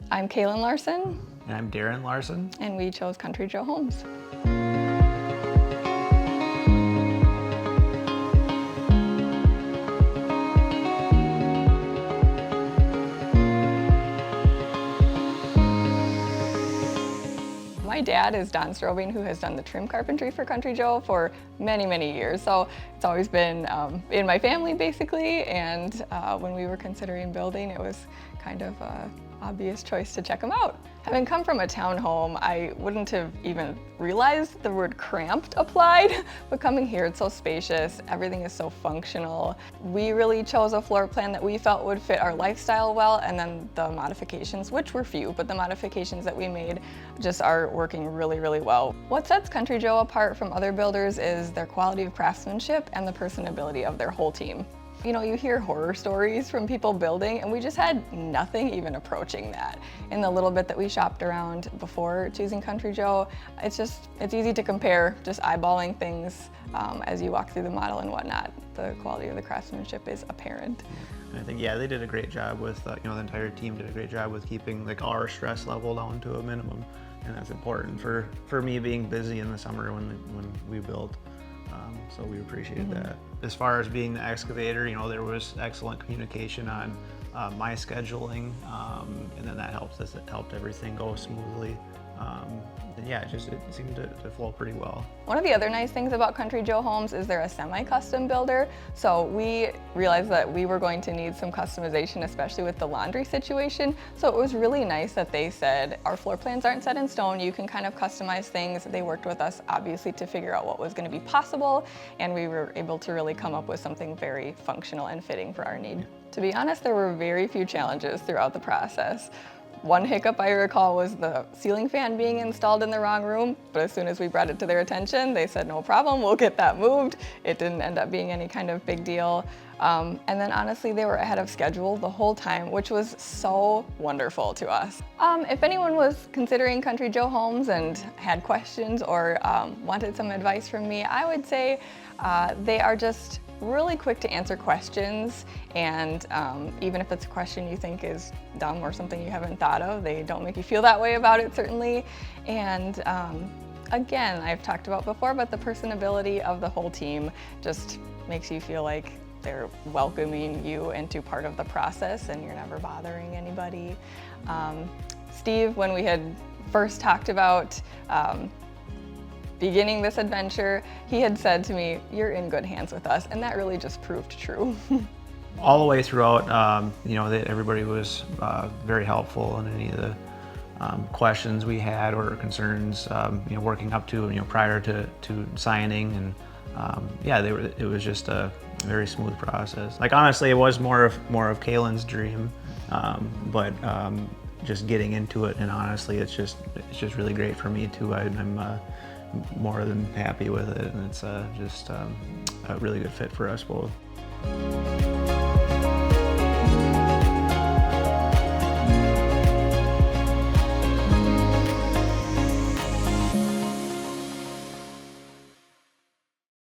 I'm Kailin Larson. And I'm Darren Larson. And we chose Country Joe Homes. My dad is Don Strobing, who has done the trim carpentry for Country Joe for many, many years. So it's always been in my family, basically. And when we were considering building, it was kind of an obvious choice to check them out. Having come from a townhome, I wouldn't have even realized the word cramped applied, but coming here, it's so spacious, everything is so functional. We really chose a floor plan that we felt would fit our lifestyle well, and then the modifications, which were few, but the modifications that we made just are working really, really well. What sets Country Joe apart from other builders is their quality of craftsmanship and the personability of their whole team. You know, you hear horror stories from people building, and we just had nothing even approaching that. In the little bit that we shopped around before choosing Country Joe, it's easy to compare, just eyeballing things as you walk through the model and whatnot. The quality of the craftsmanship is apparent. I think, yeah, they did a great job with, the entire team did a great job with keeping like our stress level down to a minimum. And that's important for me being busy in the summer when we build. So we appreciated that. As far as being the excavator, there was excellent communication on my scheduling, and then that helped everything go smoothly. And yeah, it seemed to flow pretty well. One of the other nice things about Country Joe Homes is they're a semi-custom builder. So we realized that we were going to need some customization, especially with the laundry situation. So it was really nice that they said, our floor plans aren't set in stone, you can kind of customize things. They worked with us, obviously, to figure out what was going to be possible, and we were able to really come up with something very functional and fitting for our need. To be honest, there were very few challenges throughout the process. One hiccup I recall was the ceiling fan being installed in the wrong room, but as soon as we brought it to their attention, they said, no problem, we'll get that moved. It didn't end up being any kind of big deal. And then honestly, they were ahead of schedule the whole time, which was so wonderful to us. If anyone was considering Country Joe Homes and had questions or wanted some advice from me, I would say they are just really quick to answer questions, and even if it's a question you think is dumb or something you haven't thought of, they don't make you feel that way about it, certainly. And again, I've talked about before, but the personability of the whole team just makes you feel like they're welcoming you into part of the process and you're never bothering anybody. Steve, when we had first talked about beginning this adventure, he had said to me, you're in good hands with us, and that really just proved true. All the way throughout, everybody was very helpful in any of the questions we had or concerns, working up to, prior to signing, and yeah, it was just a very smooth process. Like, honestly, it was more of Kailin's dream, but just getting into it, and honestly, it's just really great for me too. I'm more than happy with it, and it's just a really good fit for us both.